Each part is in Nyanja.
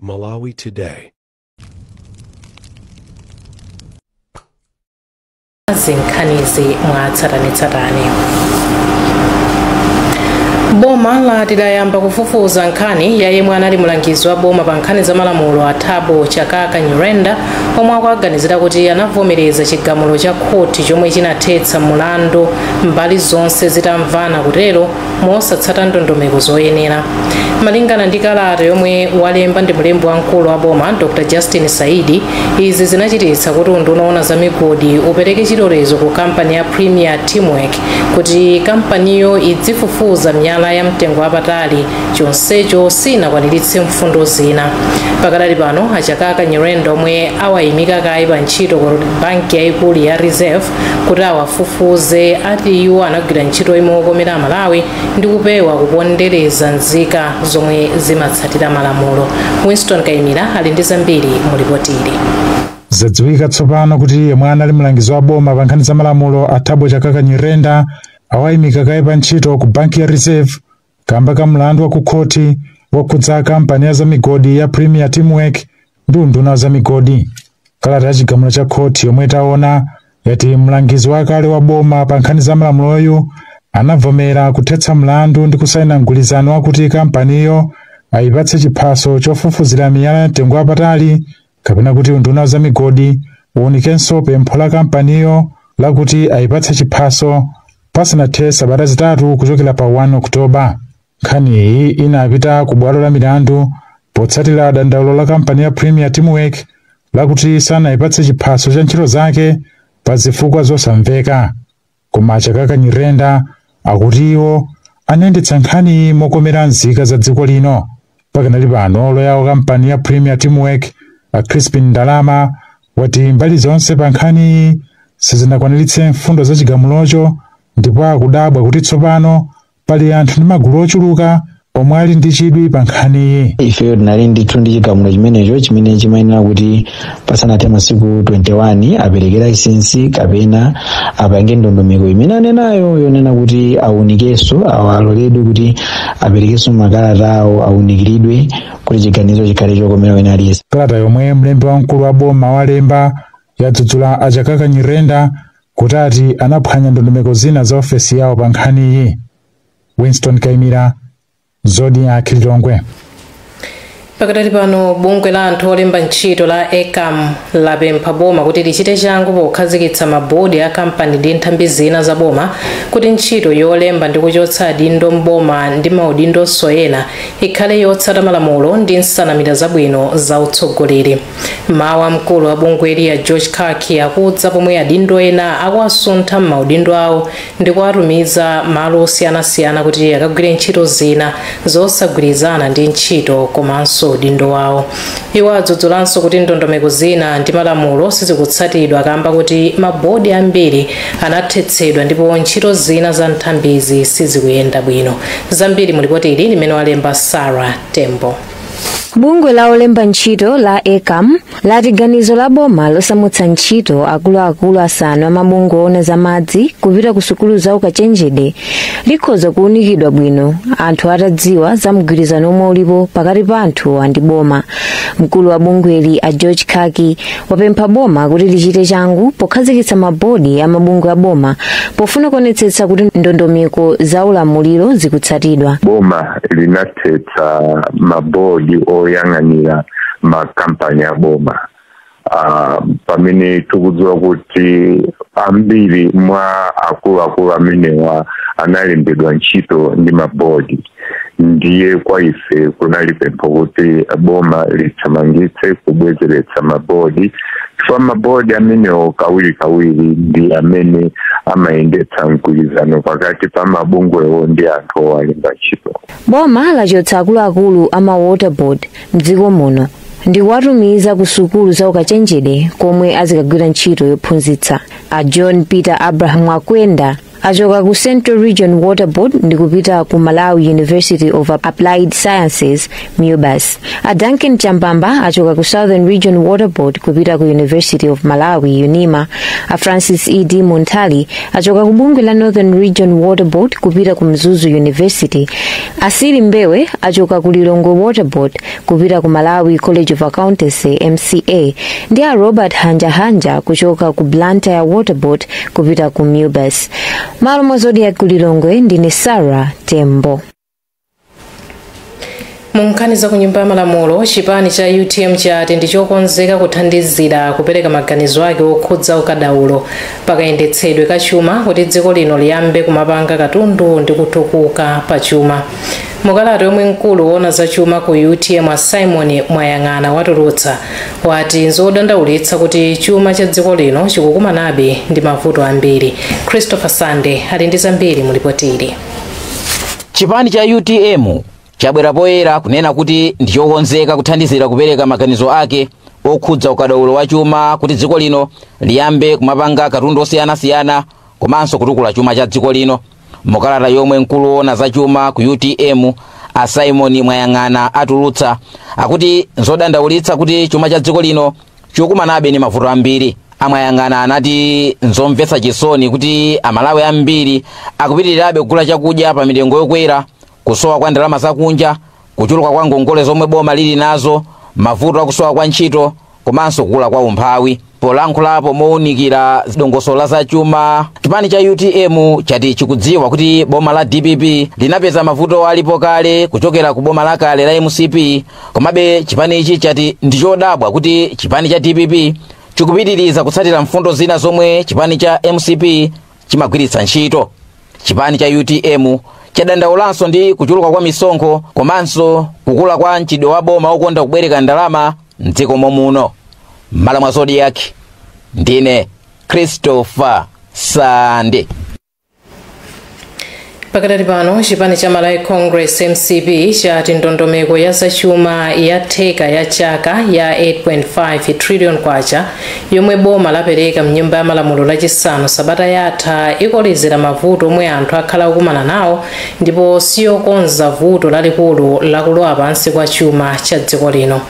Malawi Today. Zinkhanizi mwatsatanetsatane. Boma lati layamba kufufuza nkhani ya yemwe anali mulangizi wa boma pa nkhani za malamulo a Thabo Chakaka Nyirenda omwe akuganizira kuti anavomereza chigamulo cha khoti chomwe chinathetsa mulandu mbali zonse zitamvana kutero mosatsata ndondomeko zoyenera. Malingana ndi kalata yomwe walemba ndi mlembi wamkulu wa boma Dr. Justin Saidi, izi zinachititsa kuti unduna wa za migodi upereke chilolezo ku kampani ya Premier Teamwork kuti kampaniyo idzifufuza miyala ya mtengo wapatali chonsecho sinakwaniritse mfundo zina. Pakadali pano Achakaka Nyirenda omwe awayimika kayi pa ntchito ku banki yayikulu ya Reserve kuti awafufuze ati iwo anagwira ntchito imokomera Malawi ndi kupewa kupondereza nzika zomwe zimatsatira malamulo. Winston Kaimira ali ndi zambiri mu ripoti ili. Zadziwika tsopano kuti yemwe anali mulangizi wa boma pa nkhani za malamulo a Thabo Chakaka Nyirenda awayimika kayi pa ntchito ku banki ya Reserve kamba ka mlandu wa ku khoti wokhudza kampani ya za migodi ya Premier Teamwork ndi unduna wa za migodi. Kalata ya chigamulo cha khoti yomwe taona yati mlangizi wakale wa boma pa nkhani za malamuloyu anavomera kuthetsa mlandu ndi kusaina mgwirizano wakuti kampaniyo ayipatse chiphaso chofufuzira miyala ya mtengo wapatali kapena kuti unduna wa za migodi uwunikenso pempho la kampaniyo lakuti ayipatse chiphaso pasanathe sabata zitatu kuchokera pa 1 Oktoba. Nkhani iyi inapita ku bwalo la milandu potsatira dandaulo la kampani ya Premier Teamwork lakuti sanayipatse chiphaso cha ntchito zake pa zifukwa zosamveka. Koma Chakaka Nyirenda akuti iwo anayendetsa nkhani mokomera nzika za dziko lino. Pakanali pano loya wa kampani ya Premier Teamwork a Crispin Ndalama wati mbali zonse pa nkhani sizinakwaniritse mfundo za chigamulocho ndipo akudabwa kuti tsopano pali anthu ndi magulu ochuluka omwe ali ndi chidwi pa nkhaniyi. Ife tinali ndithu ndi chigamulo chimenecho chimene chimayenera kuti pasanathe masiku 21 aperekera lisensi kapena apange ndondomeko imene anenayo yonena kuti awunikenso awaloledwe kuti aperekenso makalata awo awunikiridwe kuti chiganizo chikhale chokomera wina aliyense. Kalata yomwe mlembi wamkulu wa boma walemba yadzudzula a Chakaka Nyirenda kuti ati anaphwanya ndondomeko zina za ofesi yawo pa nkhaniyi. Winston Kaimira, Zodiac Lilongwe. Pakadali pano bungwe la anthu olemba ntchito la ECAM lapempha boma kuti lichite changu pokhazikitsa mabodi a kampani ndi nthambi zina za boma kuti ntchito yolemba ndi kuchotsa adindo mboma ndi maudindo ena ikhale yotsata malamulo ndi nsanamira zabwino za utsogoleri. Mawu amkulu wa bungweli ya George Khaki akudza pomwe adindo ena akuwasuntha maudindo awo ndi kuwatumiza malo osiyanasiyana kuti akagwire ntchito zina zosagwirizana ndi ntchito komanso udindo wawo. Iwo adzudzulanso kuti ndondomeko zina ndi malamulo sizikutsatidwa kamba kuti mabodi ambiri anathetsedwa ndipo ntchito zina za nthambizi sizikuyenda bwino. Zambiri mu ripoti ili limene walemba Sarah Tembo. Bungwe la olemba ntchito la ECAM lati ganizo la boma losamutsa ntchito akuluakulu asanu amabungwe ona za madzi kupita ku sukulu za ukachenjede likhoza kuunikidwa bwino anthu atadziwa za mgwirizano omwe ulipo pakati pa anthu ndi boma. Mkulu wa bungweli a George Khaki wapempha boma kuti lichite changu pokhazikitsa mabodi a mabungwe a boma pofuna kuonetsetsa kuti ndondomeko za ulamuliro zikutsatidwa. Boma linathetsa mabodi oyang'anira makampani ya boma. Pamene tikudziwa kuti ambiri mwa akuluakulu amenewa analembedwa ntchito ndi mabodi. Ndiye kwa ife kunali pempho kuti boma lithamangitse kubwezeretsa mabodi chifukwa mabodi amenewo kawiri ndi amene amayendetsa mgwirizano pakati pa mabungwewo ndi anthu owalemba ntchito. Boma lachotsa akuluakulu ama water board mdziko muno ndi kuwatumiza ku sukulu za ukachenjede komwe azikagwira ntchito yophunzitsa. A John Peter Abraham Akwenda achoka ku Central Region Water Board ndi kupita ku Malawi University of Applied Sciences MUBAS. A Duncan Chambamba achoka ku Southern Region Water Board kupita ku University of Malawi UNIMA. A Francis E.D. Montali achoka ku bungwe la Northern Region Water Board kupita ku Mzuzu University. Asili Mbewe achoka ku Lilongwe Water Board kupita ku Malawi College of Accountancy MCA. Ndi a Robert Hanja kuchoka ku Blantyre Water Board kupita ku MUBAS. Malo mwazodi ya Kulilongwe ndine Sarah Tembo. Munkhani za kunyumba ya malamulo, chipani cha UTM chati ndichokonzeka kuthandizira kupereka maganizo ake okhudza ukadaulo pakayendetsedwe kachuma kuti dziko lino liyambe kumapanga katundu ndi kutukuka pa chuma. Mukalata yomwe mkulu woona za chuma ku UTM Simon Mwayang'ana watulutsa wati nzodandaulitsa kuti chuma cha dziko lino chikukumanabe ndi mavuto ambiri. Christopher Sande ali ndi zambiri mu ripoti. Chipani cha UTM chabwera poyera kunena kuti ndichokonzeka kuthandizira kupereka maganizo ake okhudza ukadaulo wa chuma kuti dziko lino liyambe kumapanga katundu osiyanasiyana komanso kutukula chuma cha dziko lino. Mukalata yomwe mkulu woona za chuma ku UTM Simon Mwayang'ana atulutsa akuti nzodandaulitsa kuti chuma cha dziko lino chikukumanabe ndi mavuto ambiri. Mwayang'ana anati nzomvetsa chisoni kuti amalawi ambiri akupitirirabe kugula chakudya pa mitengo yokwera, kusowa kwa ndalama zakunja, kuchuluka kwa ngongole zomwe boma lili nazo, mavuto akusowa kwa ntchito komanso kukula kwa umphawi. Polankhulapo mowunikira dongosolo za chuma, chipani cha UTM chati chikudziwa kuti boma la DPP linapeza mavuto alipo kale kuchokera ku boma lakale la MCP, komabe chipani ichi chati ndichodabwa kuti chipani cha DPP chikupitiriza kutsatira mfundo zina zomwe chipani cha MCP chimagwiritsa ntchito. Chipani cha UTM chadandaulanso ndi kuchuluka kwa misonkho komanso kukula kwa mchitidwe wa boma okonda kubwereka ndalama mdziko muno. Malo mwa Zodiac ndine Christopher Sande. Pakadali pano chipani cha Malawi Congress MCP chati ndondomeko ya zachuma ya theka ya chaka ya 8.5 trillion kwacha yomwe boma lapereka mnyumba ya malamulo lachisanu sabata yatha ikolezera mavuto omwe anthu akhala kukumana nawo ndipo siyokonza vuto lalikulu lakulowa pansi kwa chuma cha dziko lino.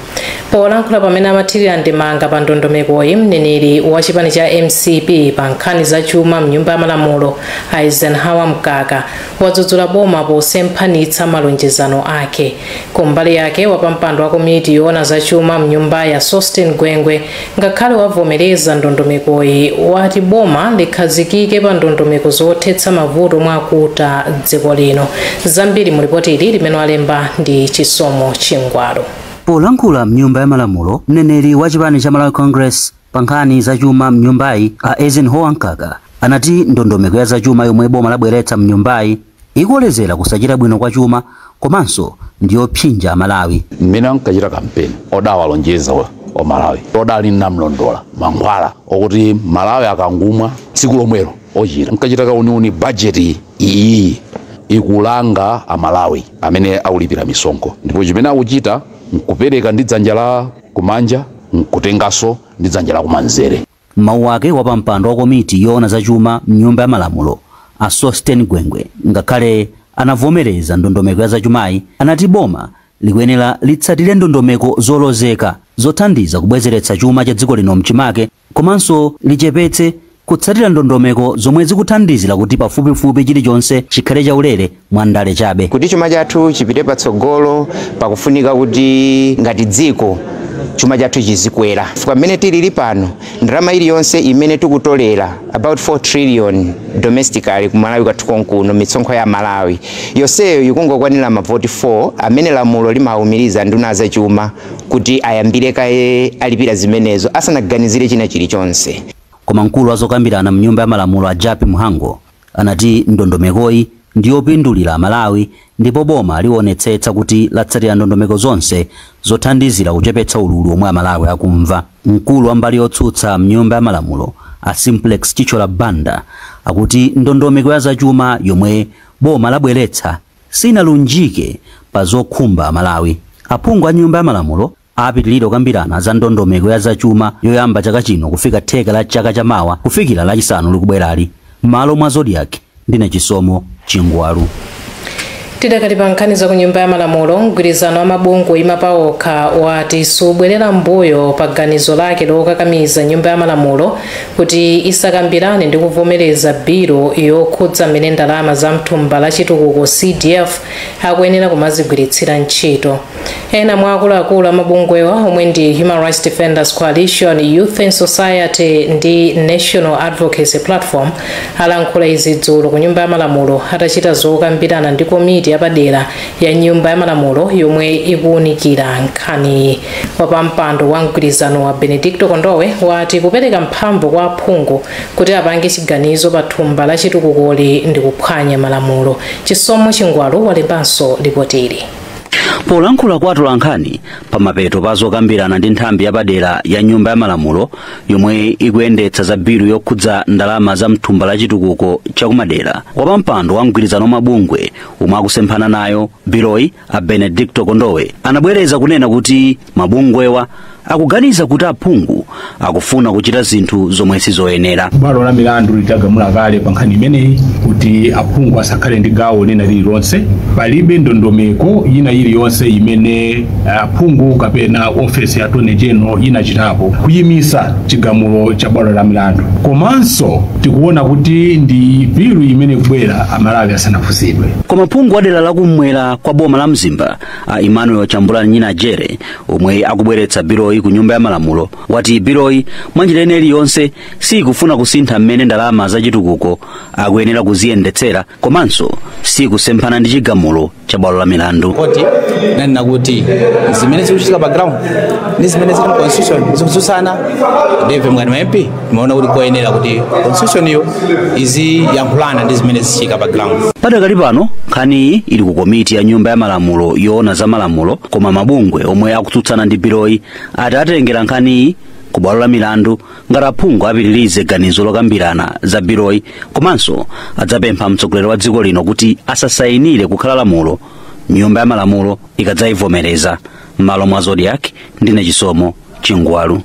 Polankhula pamene amathirira ndemanga pa ndondomekoyi, mneneri wa chipani cha MCP pa nkhani za chuma mnyumba ya malamulo Eisenhower Mkaka wadzudzula boma posemphanitsa malonjezano ake. Kumbali yake wapampando wa komiti yoona za chuma mnyumba ya Sostin Gwengwe ngakhale wavomereza ndondomekoyi wati boma likhazikike pa ndondomeko zothetsa mavuto mwakuta dziko lino. Zambiri mu ripoti ili limene walemba ndi Chisomo Chingwalo. Polankhula mnyumba ya malamulo, mneneri wa chipani cha Malawi Congress pa nkhani za chuma mnyumbayi Eisenhower Mkaka anati ndondomeko ya zachuma yomwe boma labweretsa mnyumbayi ikolezera kusachita bwino kwa chuma komanso ndiyopsinja Malawi. Mmene ankachita kampeni odawalonjeza o Malawi odali namlondola mankhwala okuti Malawi akangumwa tsiku lomwelo ochita nkachita kauniuni budget iyi ikulanga Amalawi amene akulipira misonkho, ndipo chimene akuchita nkupereka ndi dzanja la kumanja nkutengaso ndi dzanja la kumanzere. Mawu ake wapampando wa komiti yoona za chuma mnyumba ya malamulo a Sostin Gwengwe ngakhale anavomereza ndondomeko ya zachumayi anati boma likuyenera litsatire ndondomeko zolozeka zothandiza kubwezeretsa chuma cha dziko lino mchimake komanso lichepetse kutsatira ndondomeko zomwe zikuthandizira kuti pafupifupi chilichonse chikhale chaulere mwandale chabe. Kuti chuma chathu chipite patsogolo pakufunika kuti ngati dziko chuma chathu chizikwera. Fuka mmene tilili pano ndalama iliyonse imene tikutolera about 4 trillion domestically ku Malawi kwathu konkuno misonkho ya Malawi yonseyo ikungokwanira mavoti 4 amene lamulo limawumiriza nduna za chuma kuti ayambire kaye alipira zimenezo asanaganizire china chilichonse. Koma mkulu wazokambirana mnyumba ya malamulo a Japi Muhango anati ndondomekoyi ndiyopindulira Malawi ndipo boma liwonetsetsa kuti latsatira ndondomeko zonse zothandizira kuchepetsa ululu omwe Malawi akumva. Mkulu wa mbali yotsutsa mnyumba ya malamulo a Simplex Chichola Banda akuti ndondomeko ya zachuma yomwe boma labweretsa sinalunjike pa zokhumba Malawi. Aphungu a nyumba ya malamulo apitilira kukambirana za ndondomeko ya zachuma yoyamba chaka chino kufika theka la chaka chamawa kufikira lachisanu likubwerali. Malo mwa Zodiac ndine Chisomo Chingwalu. Tidakali pa nkhani za ku nyumba ya malamulo, mgwirizano wa mabungwe oyima pa okha wati subwerera mbuyo pa ganizo lake lokakamiza nyumba ya malamulo kuti isakambirane ndi kuvomereza biro yokhudza mmene ndalama za mthumba la chitukuko CDF akuyenera kumazigwiritsira ntchito. Ena mwa akuluakulu amabungwewa omwe ndi Human Rights Defenders Coalition, Youth and Society ndi National Advocacy Platform alankhula izi dzulo ku nyumba ya malamulo atachita zokambirana ndi komiti yapadera ya nyumba ya malamulo yomwe ikuwunikira nkhani. Wapampando wa mgwirizano wa Benedicto Kondowe wati kupereka mphamvu kwa aphungu kuti apange chiganizo pa thumba la chitukukoli ndi kuphwanya malamulo. Chisomo Chingwalu walembanso ripotili. Polankhula kwa atolankhani pamapeto pa zokambirana ndi nthambi yapadera ya nyumba ya malamulo yomwe ikuyendetsa za bilu yokhudza ndalama za mthumba la chitukuko chakumadera, wapampando wa mgwirizano mabungwe omwe akusemphana nayo biloyi a Benedicto Kondowe anabwereza kunena kuti mabungwewa akuganiza kuti aphungu akufuna kuchita zinthu zomwe sizoyenera. Bwalo la milandu litagamula kale pa nkhani imeneyi kuti aphungu asakhale ndi gawo lina lililonse, palibe ndondomeko ina iliyonse imene aphungu kapena ofesi ya Attorney General inachitapo kuyimisa chigamulo cha bwalo la milandu. Komanso tikuona kuti ndi bilu imene kubwera amalawi asanafusidwe. Koma aphungu adera lakumwera kwa boma la Mzimba a Emmanuel Chambulani Nyina Jere omwe akubweretsa biloyi ku nyumba ya malamulo wati biloyi mwanjira ina iliyonse sikufuna kusintha mmene ndalama za chitukuko akuyenera kuziyendetsera, komanso sikusemphana ndi chigamulo cha bwalo la milandu. Koti nena kuti zimene zikuchitika background ndi zimene zili constitution zikususana ndeve mngani ma MP tumeona kuti koyenera kuti constitution iyo izi yankhulana ndi zimene zichitika background. Padakali pano nkhani ili ku komiti ya nyumba ya malamulo yoona za malamulo, koma mabungwe omwe akutsutsana ndi biloyi atatengera nkhani ku bwalo la milandu ngati aphungu apitirize ganizo lokambirana za biloyi, komanso adzapempha mtsogoleri wa dziko lino kuti asasayinire kukhala lamulo nyumba ya malamulo ikadzayivomereza. Malo mwa Zodiac ndine Chisomo Chingwalu.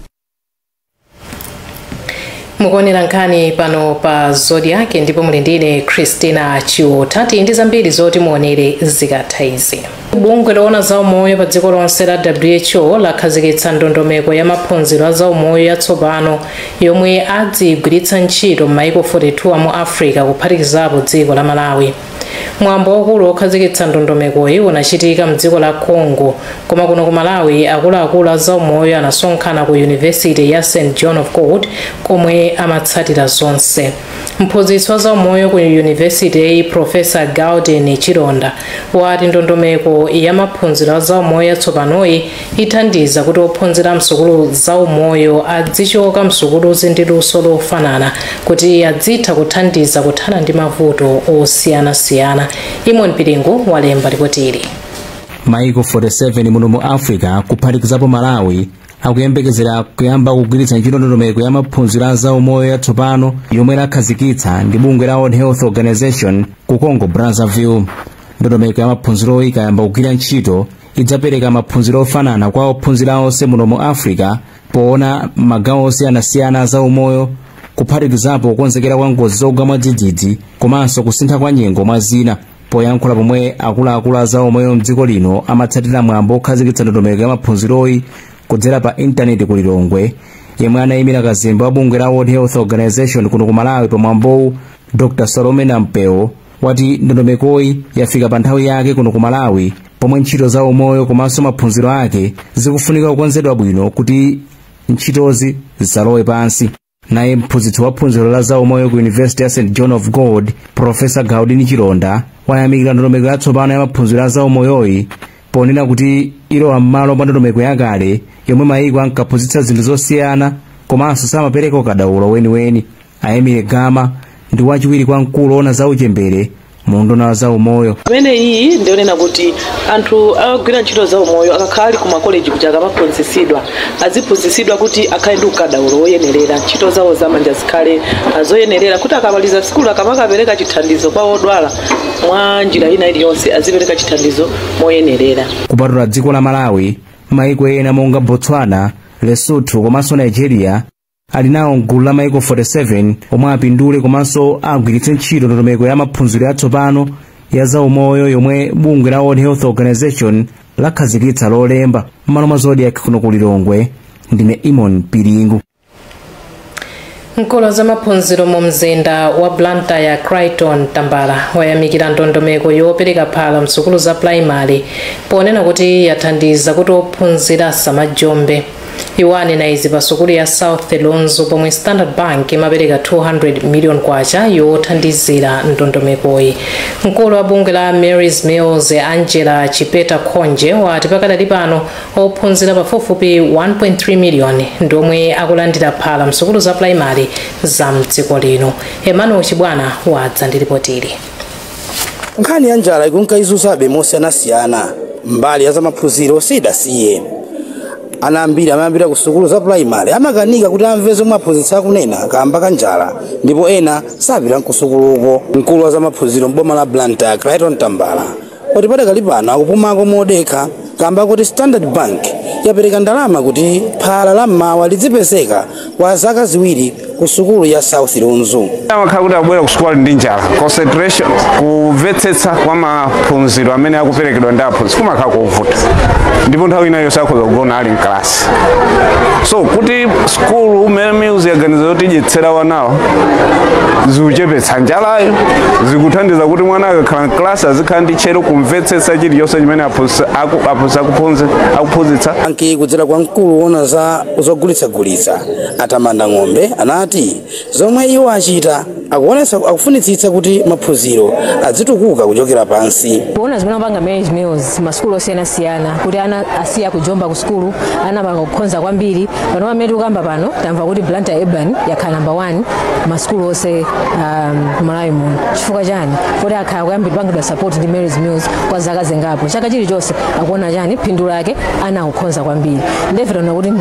Mukuonera nkhani pano pa Zodiac ndipo muli ndine Christina Chiotati ndi zambiri zoti muonere zikatha izi. Bungwe loona za umoyo pa dziko lonse la WHO lakhazikitsa ndondomeko ya maphunziro a za umoyo yatsopano yomwe adzigwiritsa ntchito m'mayiko 42 mu Africa kuphatikizapo dziko la Malawi. Mwambo waukulu okhazikitsa ndondomekoyi unachitika mdziko la Congo, koma kuno ku Malawi akuluakulu a za umoyo anasonkhana ku University ya St John of God komwe amatsatira zonse. Mphunzitsi wa za umoyo ku University Professor Gauden Chironda wati ndondomeko ya maphunziro a za umoyo yatsopanoyi ithandiza kuti ophunzira msukulu za umoyo adzichoka msukuluzi ndi luso lofanana kuti adzitha kuthandiza kuthana ndi mavuto osiyanasiyana. Imon Piringu walemba ripotili. Maiko 47 muno mu Africa kuphatikizapo Malawi akuyembekezera kuyamba kugwiritsa ntchito ndondomeko ya maphunziro a za umoyo yatsopano yomwe lakhazikitsa ndi bungwe la World Health Organization ku Congo Brazzaville. Ndondomeko ya maphunziro ikayamba kugwira ntchito idzapereka maphunziro ofanana kwa ophunzira onse muno mu Africa poona magawo osiyanasiyana za umoyo kuphatikizapo kukonzekera kwa ngozi zogwa mwadzidzidzi komanso kusintha kwa nyengo mwa zina. Poyankhula pomwe akuluakulu a za umoyo mdziko lino amatsatira mwambo okhazikitsa ndondomeko ya maphunziroyi kudzera pa intaneti ku Lilongwe, yemwe anayimira kazembe wa bungwe la World Health Organization kuno ku Malawi pamwambowu Dr. Salome Nampeo wati ndondomekoyi yafika pa nthawi yake kuno ku Malawi pomwe ntchito za umoyo komanso maphunziro ake zikufunika kukonzedwa bwino kuti ntchitozi zisalowe pansi. Naye mphunzitsi wa phunziro la za umoyo ku University ya St John of God Professor Gauden Chironda wayamikira ndondomeko yatsopano ya maphunziro a za umoyoyi ponena kuti ilowa m'malo mwa ndondomeko yakale yomwe mayiko ankaphunzitsa zinthu zosiyana komanso samapereka ukadaulo weniweni. Ayemire Gama ndi wachiwiri kwa mkulu ona za uchembere mu nduna wa za umoyo. Pamene iyi ndionena kuti anthu agwira ntchito za umoyo akakhali ku makoleji kuti akamaphunzitsidwa aziphunzitsidwa kuti akhale ndi ukadaulo woyenerera, ntchito zawo zamanja zikhale zoyenerera kuti akamaliza sikulu akamakapereka chithandizo kwa odwala mwa njira ina iliyonse azipereka chithandizo moyenerera. Kupatula dziko la Malawi, mayiko ena monga Botswana, Lesotho komanso Nigeria ali nawo mgulu la maiko 47 omwe apindule komanso agwiritse ntchito ndondomeko ya maphunziro yatsopano ya zaumoyo yomwe bungwe la World Health Organization lakhazikitsa lolemba. M'malo mwa Zodiac kuno ku Lilongwe ndine Imon Piringu. Mkulu za maphunziro mu mzinda wa Blantyre Crichton Tambala wayamikira ndondomeko yopereka phala msukulu za primary ponena kuti yathandiza kuti ophunzira samajombe. Iwani na izi pa sukulu ya South Lonzo pomwe Standard Bank imapereka 200 million kwacha yothandizira ndondomekoyi. Mkulu wa bungwe la Mary's Mills Angela Chipeta Khonje wati pakadali pano ophunzira pafupifupi 1.3 million ndomwe akulandira phala msukulu za primary za mdziko lino. Emmanuel Chibwana wadza ndi ripoti ili. Nkhani ya njala ikunkaizusabe mosiyanasiyana mbali ya zamaphunziro sidasiye. Ana ambiri amayambira ku sukulu za primary amakanika kuti amve zomwe aphunzitsa kunena kamba ka njala ndipo ena sapita ku sukuluko. Mkulu wa zamaphunziro mboma la Blantyre Crichton Tambala wati padakali pano akupumako modekha kamba kuti Standard Bank yapereka ndalama kuti phala la mmawa lidzipezeka kwa zaka ziwiri ku sukulu ya South Lonzo. Amakhala kuti abwera ku sukulu ndi njala, concentration kumvetsetsa kwa maphunziro amene akuperekedwa ndi aphunzitsi kumakhala kovuta ndipo nthawi inayo sakhoza kugona ali mklasi. So kuti sukulu Mills yaganiza kuti idyetsera wanawo zikuchepetsa njalayo, zikuthandiza kuti mwana akakhala mklasi azikhala ndi chero kumvetsetsa chilichonse chimene aphunzitsi akuphunzitsa. Anki kudzera kwa mkulu wona za zogulitsa atamanda ng'ombe anati zomwe iwo achita akufunitsitsa kuti maphunziro adzitukuka kuchokera pansi. Kuona zimene amapanga Mary's Mills masukulu osiyanasiyana kuti ana asiya kujomba ku sukulu ana amakhonza kwambiri pano pamene tikukamba pano tamva kuti Blantyre Urban yakhala number 1 masukulu onse Malawi muno. Chifukwa chani kuti akhala kuyambira pangidwa support ndi Mary's Mills kwa zaka zingapo chaka chilichonse akuona chani phindu lake ana akukhonza kwambiri. Ndefera kuti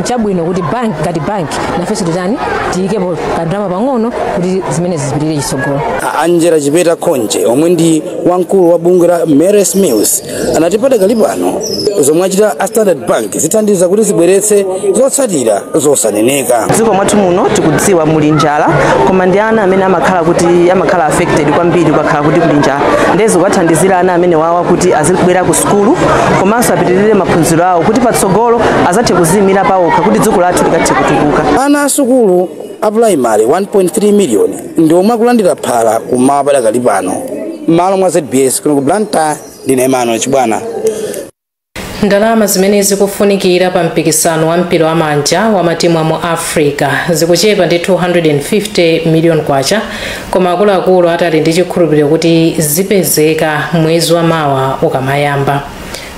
chabwino kuti ngati bank nafenso titani tiyikepo kadrama pang'ono kuti zimene zipitirire chisogolo. Angela Chipeta Khonje omwe ndi wamkulu wa bungwe la Mary's Mills anati padakali pano zomwe achita a Standard Bank zithandiza kuti zibweretse zotsatira zosaneneka. Dziko mwathu muno tikudziwa muli njala koma ndi ana amene amakhala affected kwambiri ukakhala kuti kuli njala. Ndezi kwathandizira ana amene wawa kuti azibwera ku sukulu komanso apitirire maphunziro awo kuti patsogolo azathe kuzimira pawokha kuti dziko lathu likathe kutukuka. Ana asukulu a primary 1.3 million ndi omwe akulandira phala kummawa padakali pano. M'malo mwa ZBS kuno ku Blantyre ndine Emmanuel Chibwana. Ndalama zimene zikufunikira pa mpikisano wa mpira wa manja wa matimu a mu Africa zikuchepa ndi 250 million kwacha koma akuluakulu atali ndi chikhulupiriro kuti zipezeka mwezi wa mawa ukamayamba.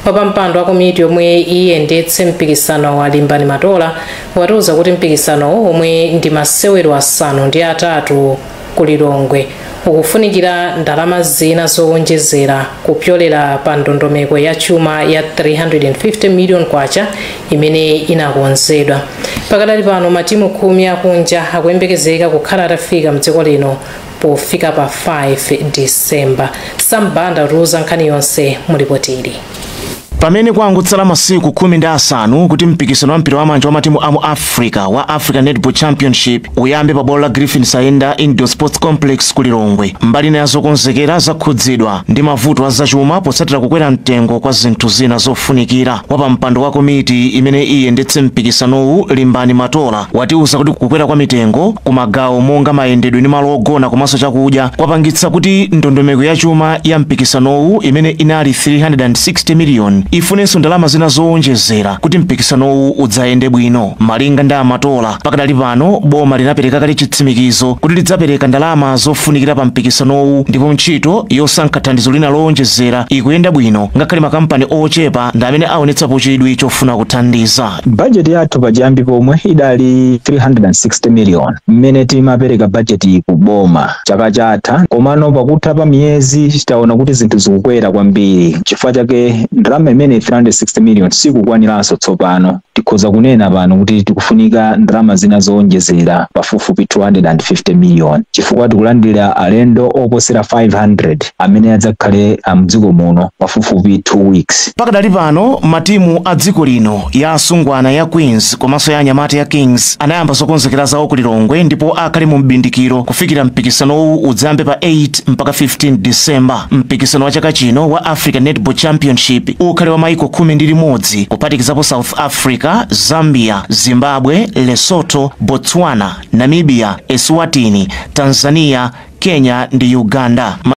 Wapampando wa komiti yomwe iyendetse mpikisano wa Limbani Matola watiuza kuti mpikisano omwe ndi masewero 5 ku Lilongwe ukufunikira ndalama zina zowonjezera kupyolera pa ndondomeko ya chuma ya 350 million kwacha imene inakonzedwa. Pakadali pano matimu 10 akunja akuyembekezeka kukhala atafika mdziko lino pofika pa 5 December. Sambanda ruza nkhani yonse mulipotiri. Pamene kwangotsala masiku 15 kuti mpikisano wa mpira wa manja wa matimu a mu Africa wa African Netball Championship uyambe pa bwalo la Griffin Sayenda Indoor Sports Complex ku Lilongwe. Mbali na zokonzekera zakhudzidwa ndi mavuto azachuma potsatira kukwera mtengo kwa zinthu zina zofunikira. Wapa mpando wa komiti imene iyendetse mpikisanowu Limbani Matola watiuza kuti kukwera kwa mitengo kumagawo monga mayendedwe ndi malo ogona komanso chakudya kwapangitsa kuti ndondomeko ya chuma ya mpikisanowu imene inali 360 million ifunenso ndalama zina zowonjezera kuti mpikisanowu udzayende bwino. Malinga ndi Matola pakadali pano boma linapereka kale chitsimikizo kuti lidzapereka ndalama zofunikira pa mpikisanowu ndipo ntchito yosankha thandizo lina lowonjezera ikuyenda bwino ngakhale makampani ochepa ndi amene aonetsapo chidwi chofuna kuthandiza. Budget yathu pachiyambi pomwe idali 360 million mmene timapereka budget ku boma chaka chatha komano pakutha pa miyezi taona kuti zinthu zikukwera kwambiri chifukwa chake ndalama imene 360 million sikukwaniranso tsopano. Tikhoza kunena pano kuti tikufunika ndalama zina zowonjezera pafupifupi 250 million chifukwa tikulandira alendo oposera 500 amene adzakhale mdziko muno pafupifupi 2 weeks. Pakadali pano matimu a dziko lino ya asungwana ya Queens komanso ya anyamata ya Kings anayamba zokonzekera zawo ku Lilongwe ndipo akhale mu mbindikiro kufikira mpikisanowu udzambe pa 8 mpaka 15 December. Mpikisano wa chaka chino wa Africa Netball Championship ukhale wa maiko 11 kuphatikizapo South Africa, Zambia, Zimbabwe, Lesotho, Botswana, Namibia, Eswatini, Tanzania, Kenya ndi Uganda.